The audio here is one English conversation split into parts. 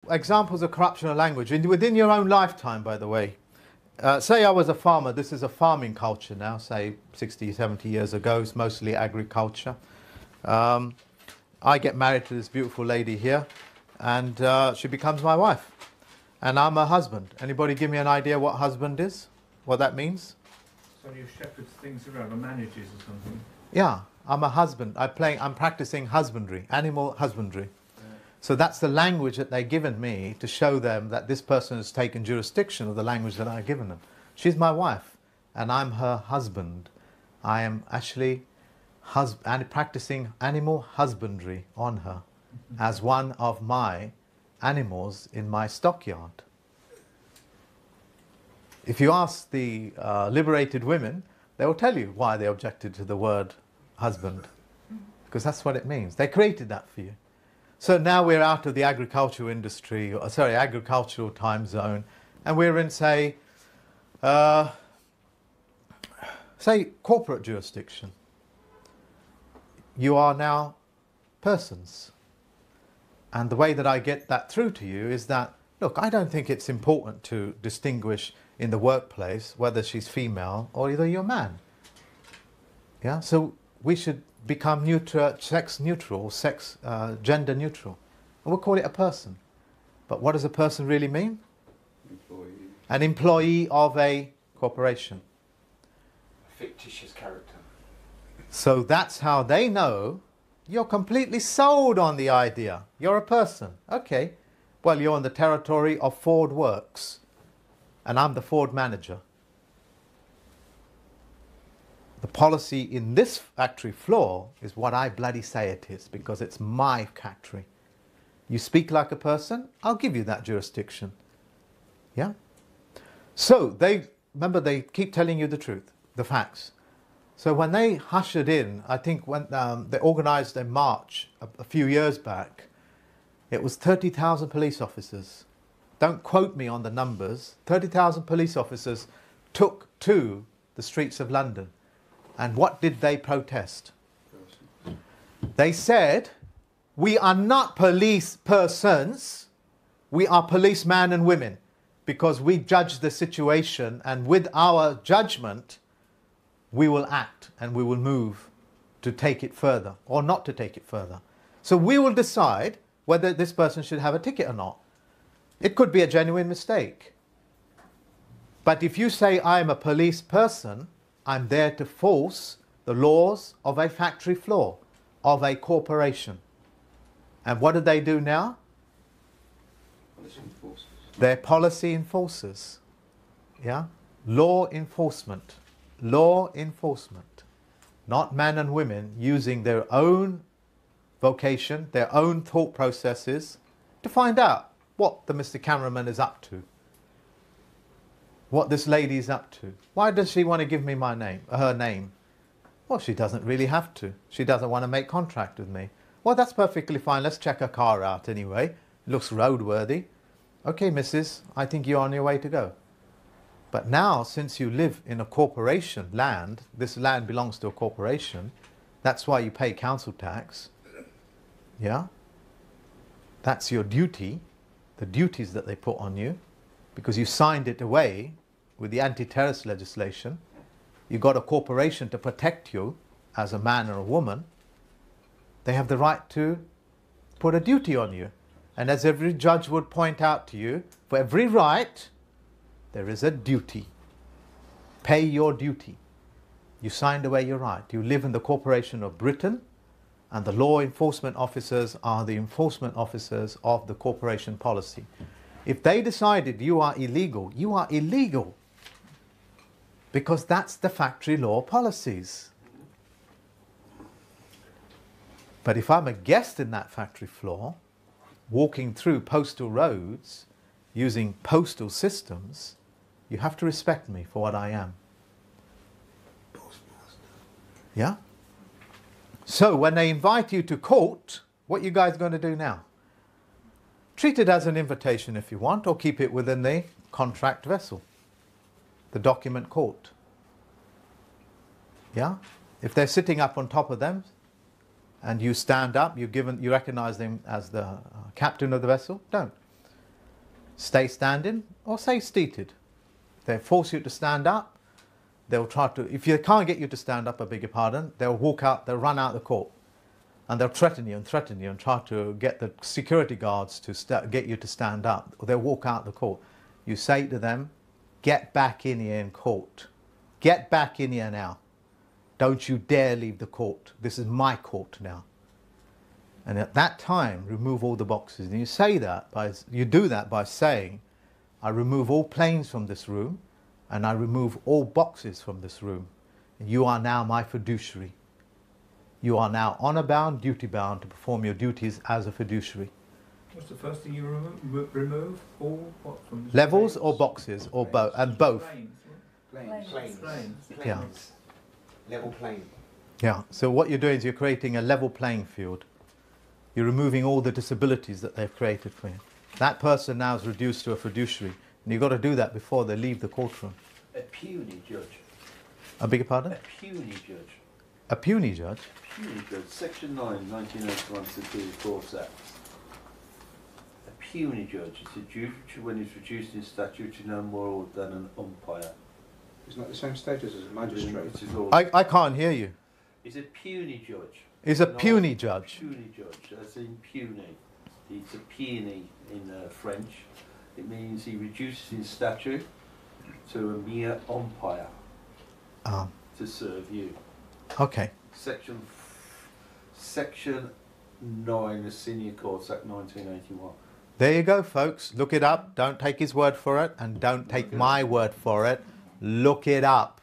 examples of corruption of language within your own lifetime, by the way. Say I was a farmer. This is a farming culture now, say 60, 70 years ago. It's mostly agriculture. I get married to this beautiful lady here, and she becomes my wife. And I'm her husband. Anybody give me an idea what husband is? What that means? So you shepherd things around, or manages or something? Yeah, I'm a husband. I'm practicing husbandry, animal husbandry. So that's the language that they've given me to show them that this person has taken jurisdiction of the language that I've given them. She's my wife, and I'm her husband. I am actually practicing animal husbandry on her as one of my animals in my stockyard. If you ask the liberated women, they will tell you why they objected to the word husband, because that's what it means. They created that for you. So now we're out of the agricultural industry, agricultural time zone, and we're in, say corporate jurisdiction. You are now persons. And the way that I get that through to you is that, look, I don't think it's important to distinguish in the workplace whether she's female or either you're man. Yeah, so we should become sex neutral, gender neutral. And we'll call it a person. But what does a person really mean? Employee. An employee of a corporation. A fictitious character. So that's how they know you're completely sold on the idea. You're a person. Okay. Well, you're on the territory of Ford Works. And I'm the Ford manager. The policy in this factory floor is what I bloody say it is, because it's my factory. You speak like a person, I'll give you that jurisdiction. Yeah? So remember, they keep telling you the truth, the facts. So when they ushered in, I think when they organized a march a few years back, it was 30,000 police officers. Don't quote me on the numbers. 30,000 police officers took to the streets of London. And what did they protest? They said, we are not police persons, we are policemen and women, because we judge the situation, and with our judgment, we will act and we will move to take it further or not to take it further. So we will decide whether this person should have a ticket or not. It could be a genuine mistake. But if you say I am a police person, I'm there to force the laws of a factory floor, of a corporation. And what do they do now? Policy enforcers. They're policy enforcers. Yeah? Law enforcement. Law enforcement. Not men and women using their own vocation, their own thought processes to find out what the Mr. Cameraman is up to. What this lady is up to. Why does she want to give me my name, her name? Well, she doesn't really have to. She doesn't want to make contact with me. Well, that's perfectly fine. Let's check her car out anyway. It looks roadworthy. Okay, missus, I think you're on your way to go. But now, since you live in a corporation land, this land belongs to a corporation, that's why you pay council tax. Yeah? That's your duty, the duties that they put on you, because you signed it away with the anti-terrorist legislation. You got a corporation to protect you as a man or a woman. They have the right to put a duty on you. And as every judge would point out to you, for every right, there is a duty. Pay your duty. You signed away your right. You live in the corporation of Britain, and the law enforcement officers are the enforcement officers of the corporation policy. If they decided you are illegal, you are illegal. Because that's the factory law policies. But if I'm a guest in that factory floor, walking through postal roads, using postal systems, you have to respect me for what I am. Yeah? So when they invite you to court, what you guys going to do now? Treat it as an invitation if you want, or keep it within the contract vessel, the document court. Yeah? If they're sitting up on top of them, and you stand up, you recognize them as the captain of the vessel, don't. Stay standing or stay seated. They force you to stand up. They'll try to, if they can't get you to stand up, I beg your pardon, they'll walk out, they'll run out of the court. And they'll threaten you and try to get the security guards to get you to stand up. Or they'll walk out of the court. You say to them, get back in here in court. Get back in here now. Don't you dare leave the court. This is my court now. And at that time, remove all the boxes. And you say that you do that by saying, I remove all planes from this room, and I remove all boxes from this room. And you are now my fiduciary. You are now honor-bound, duty-bound to perform your duties as a fiduciary. What's the first thing you remove? All what from the Levels planes? or boxes or both, and both. Planes. Yeah. Level plane. Yeah. So what you're doing is you're creating a level playing field. You're removing all the disabilities that they've created for you. That person now is reduced to a fiduciary, and you've got to do that before they leave the courtroom. A puny judge. I beg your pardon? A puny judge. A puny judge? Puny judge. Section 9, 1981 to do the Courts Act. A puny judge is a judge when he's reduced in stature to no more than an umpire. Isn't that the same status as a magistrate? I can't hear you. He's a puny judge. He's a puny judge. Puny judge, as in puny. It's a puny in French. It means he reduces in stature to a mere umpire to serve you. Okay. Section 9, the Senior Courts Act 1981. There you go, folks. Look it up. Don't take his word for it, and don't take my word for it. Look it up.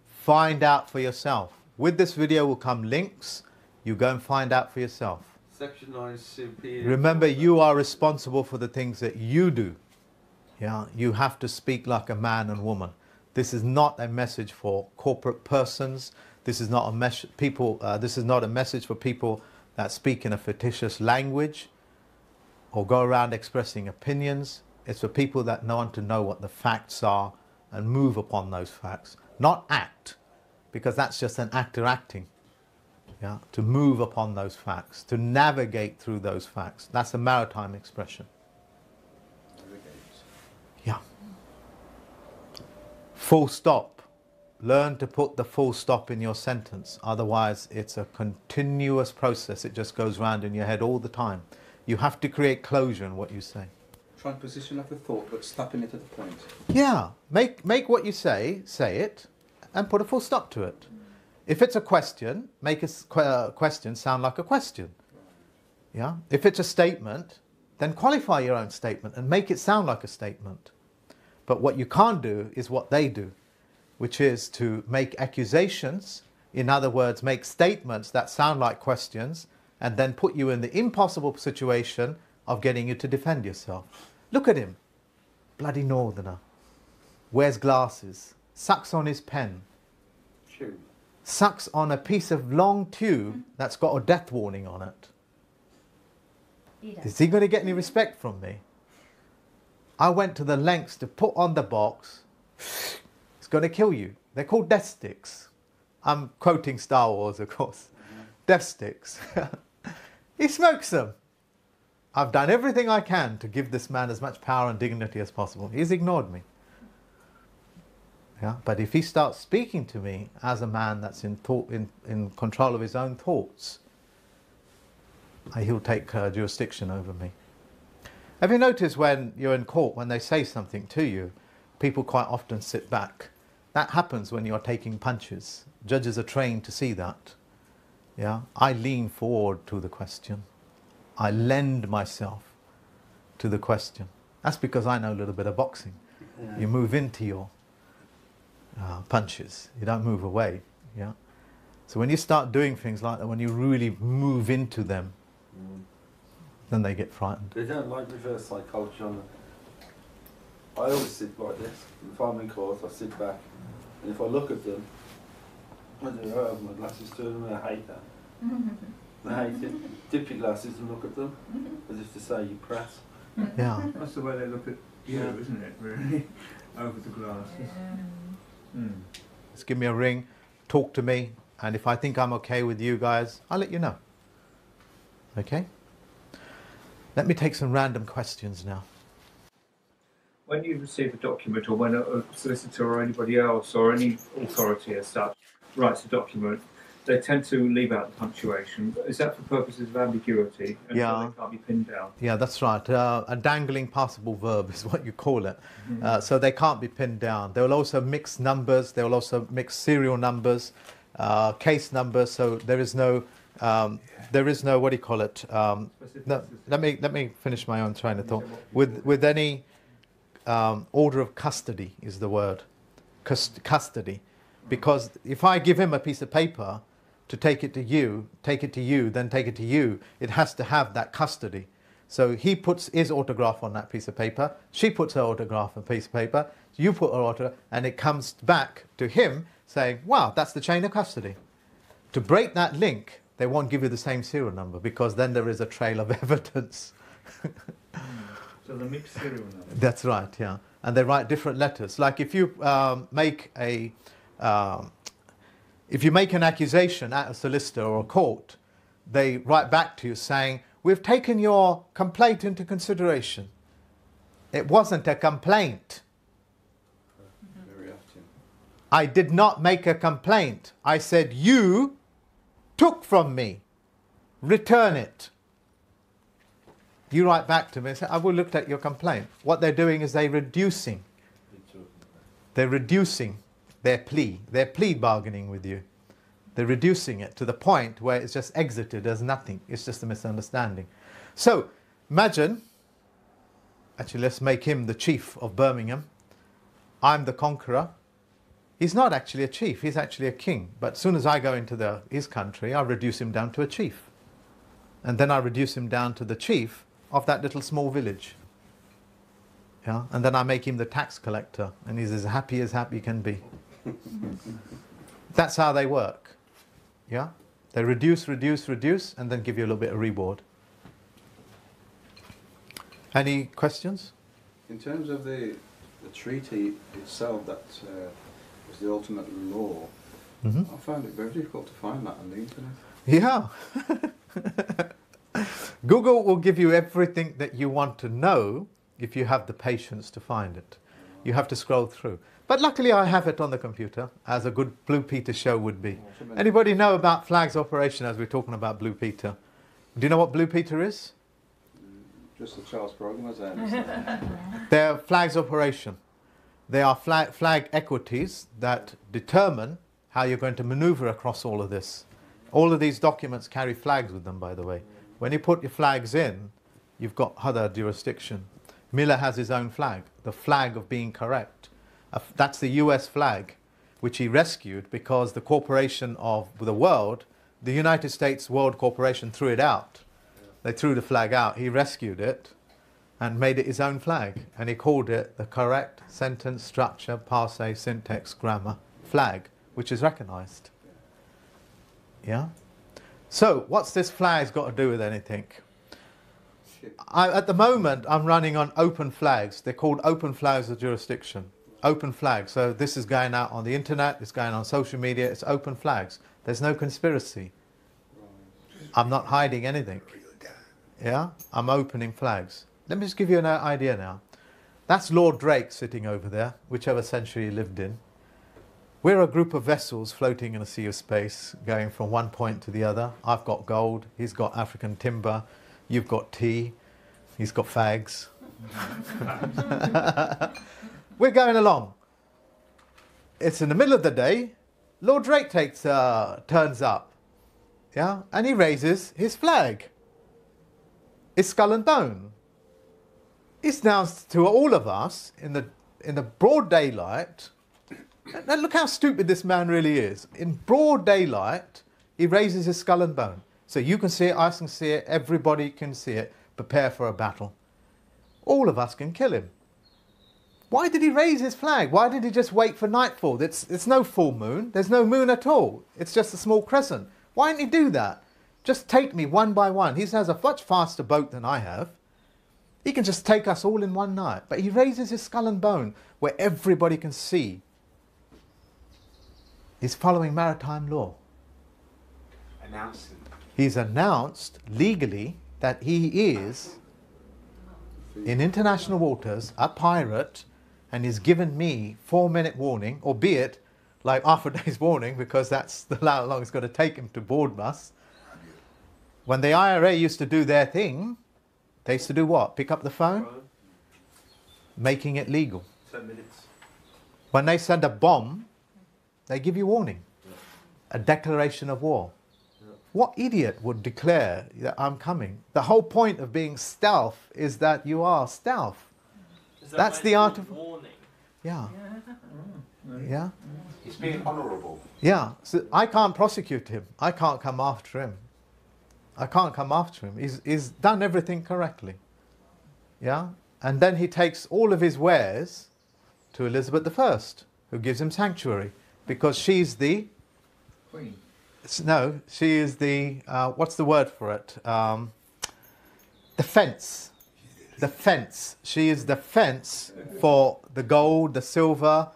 Find out for yourself. With this video will come links. You go and find out for yourself. Section 9 is superior. Remember, you are responsible for the things that you do. Yeah, you have to speak like a man and woman. This is not a message for corporate persons. This is not a this is not a message for people that speak in a fictitious language or go around expressing opinions. It's for people that want to know what the facts are and move upon those facts, not act, because that's just an actor acting. Yeah, to move upon those facts, to navigate through those facts. That's a maritime expression. Yeah. Full stop. Learn to put the full stop in your sentence. Otherwise, it's a continuous process. It just goes round in your head all the time. You have to create closure in what you say. Try and position like a thought, but snapping it at the point. Yeah. Make what you say it, and put a full stop to it. If it's a question, make a question sound like a question. Yeah. If it's a statement, then qualify your own statement and make it sound like a statement. But what you can't do is what they do, which is to make accusations, in other words, make statements that sound like questions, and then put you in the impossible situation of getting you to defend yourself. Look at him, bloody northerner, wears glasses, sucks on his pen, sucks on a piece of long tube that's got a death warning on it. Is he going to get any respect from me? I went to the lengths to put on the box. It's going to kill you. They're called death sticks. I'm quoting Star Wars, of course. Death sticks. He smokes them. I've done everything I can to give this man as much power and dignity as possible. He's ignored me. Yeah? But if he starts speaking to me as a man that's in control of his own thoughts, he'll take jurisdiction over me. Have you noticed when you're in court, when they say something to you, people quite often sit back? That happens when you're taking punches. Judges are trained to see that. Yeah? I lean forward to the question. I lend myself to the question. That's because I know a little bit of boxing. Yeah. You move into your punches. You don't move away. Yeah. So when you start doing things like that, when you really move into them, then they get frightened. They don't like reverse psychology on them. I always sit like this. If I'm in court, I sit back, and if I look at them, I do have my glasses to them, and I hate that. I hate it. Dip your glasses and look at them, as if to say you press. Yeah. That's the way they look at you, isn't it, really? Over the glasses. Just give me a ring, talk to me, and if I think I'm okay with you guys, I'll let you know. Okay? Let me take some random questions now. when you receive a document, or when a solicitor or anybody else or any authority as such writes a document, they tend to leave out the punctuation. Is that for purposes of ambiguity and so they can't be pinned down? Yeah, that's right. A dangling passable verb is what you call it. So they can't be pinned down. They will also mix numbers. They will also mix serial numbers, case numbers. So there is no what do you call it? No, let me finish my own train of thought. With any order of custody is the word, custody, because if I give him a piece of paper to take it to you, then take it to you, it has to have that custody. So he puts his autograph on that piece of paper, she puts her autograph on a piece of paper, you put her autograph, and it comes back to him saying, wow, that's the chain of custody. To break that link, they won't give you the same serial number, because then there is a trail of evidence. So the mixed serial number. That's right, yeah. And they write different letters. Like if you make an accusation at a solicitor or a court, they write back to you saying, we've taken your complaint into consideration. It wasn't a complaint. Very often. I did not make a complaint. I said, you took from me. Return it. You write back to me and say, I will look at your complaint. What they're doing is they're reducing their plea bargaining with you. They're reducing it to the point where it's just exited as nothing. It's just a misunderstanding. So imagine, actually let's make him the chief of Birmingham. I'm the conqueror. He's not actually a chief, he's actually a king. But as soon as I go into his country, I reduce him down to a chief. And then I reduce him down to the chief of that little small village. Yeah? And then I make him the tax collector, and he's as happy can be. That's how they work. Yeah? They reduce, and then give you a little bit of reward. Any questions? In terms of the treaty itself, that was the ultimate law, I found it very difficult to find that on the internet. Yeah. Google will give you everything that you want to know if you have the patience to find it. You have to scroll through. But luckily I have it on the computer, as a good Blue Peter show would be. Anybody know about Flag's operation, as we're talking about Blue Peter? Do you know what Blue Peter is? Just the Charles program, as I understand. They're Flag's operation. They are flag equities that determine how you're going to maneuver across all of this. All of these documents carry flags with them, by the way. When you put your flags in, you've got other jurisdiction. Miller has his own flag, the flag of being correct. That's the US flag, which he rescued because the corporation of the world, the United States World Corporation, threw it out. They threw the flag out. He rescued it and made it his own flag. And he called it the correct sentence, structure, parse, syntax, grammar flag, which is recognized. Yeah? So, what's this flag's got to do with anything? At the moment, I'm running on open flags. They're called open flags of jurisdiction. Open flags. So this is going out on the internet, it's going on social media, it's open flags. There's no conspiracy. I'm not hiding anything. Yeah? I'm opening flags. Let me just give you an idea now. That's Lord Drake sitting over there, whichever century he lived in. We're a group of vessels floating in a sea of space, going from one point to the other. I've got gold, he's got African timber, you've got tea, he's got fags. We're going along. It's in the middle of the day. Lord Drake turns up, yeah, and he raises his flag. It's skull and bone. It's now to all of us in the broad daylight. Now look how stupid this man really is. In broad daylight, he raises his skull and bone. So you can see it, I can see it, everybody can see it. Prepare for a battle. All of us can kill him. Why did he raise his flag? Why did he just wait for nightfall? It's no full moon. There's no moon at all. It's just a small crescent. Why didn't he do that? Just take me one by one. He has a much faster boat than I have. He can just take us all in one night. But he raises his skull and bone where everybody can see. He's following maritime law. Announcing. He's announced legally that he is in international waters, a pirate, and he's given me 4-minute warning, albeit like half a day's warning, because that's how long it's going to take him to board us. When the IRA used to do their thing, they used to do what? Pick up the phone? Making it legal. 10 minutes. When they send a bomb, they give you warning. A declaration of war. What idiot would declare that I'm coming? The whole point of being stealth is that you are stealth. That's the art of warning. Yeah. Yeah. He's being honourable. Yeah. So I can't prosecute him. I can't come after him. I can't come after him. He's done everything correctly. Yeah. And then he takes all of his wares to Elizabeth I, who gives him sanctuary, because she's the Queen. No, she is the, what's the word for it? The fence. The fence. She is the fence for the gold, the silver,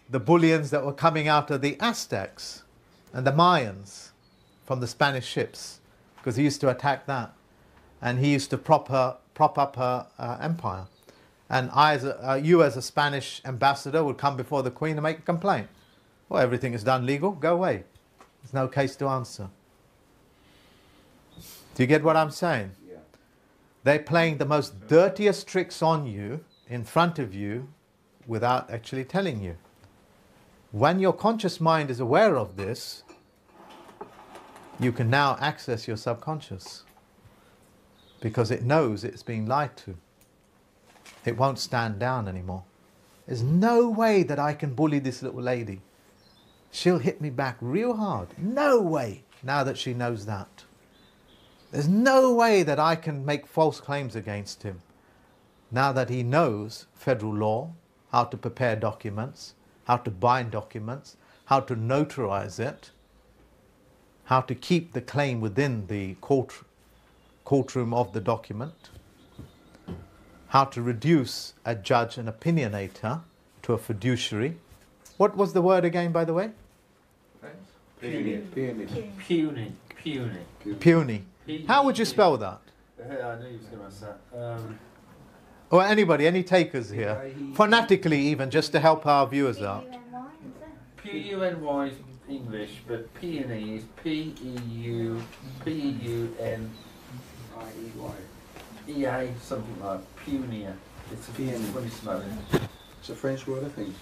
the bullions that were coming out of the Aztecs and the Mayans from the Spanish ships, because he used to attack that. And he used to prop up her empire. And you as a Spanish ambassador would come before the Queen and make a complaint. Well, everything is done legal, go away. There's no case to answer. Do you get what I'm saying? Yeah. They're playing the most dirtiest tricks on you, in front of you, without actually telling you. When your conscious mind is aware of this, you can now access your subconscious, because it knows it's being lied to. It won't stand down anymore. There's no way that I can bully this little lady. She'll hit me back real hard. No way, now that she knows that. There's no way that I can make false claims against him, now that he knows federal law, how to prepare documents, how to bind documents, how to notarize it, how to keep the claim within the courtroom of the document, how to reduce a judge, an opinionator, to a fiduciary. What was the word again, by the way? Puny. Puny. How would you spell that? Yeah, I knew you was going to ask that. Or anybody, any takers here? Phonetically even, just to help our viewers out. P-U-N-Y is English, but peony is P-E-U-N-I-E-Y. E-A, something like punia. It's a funny smelling. It's a French word, I think.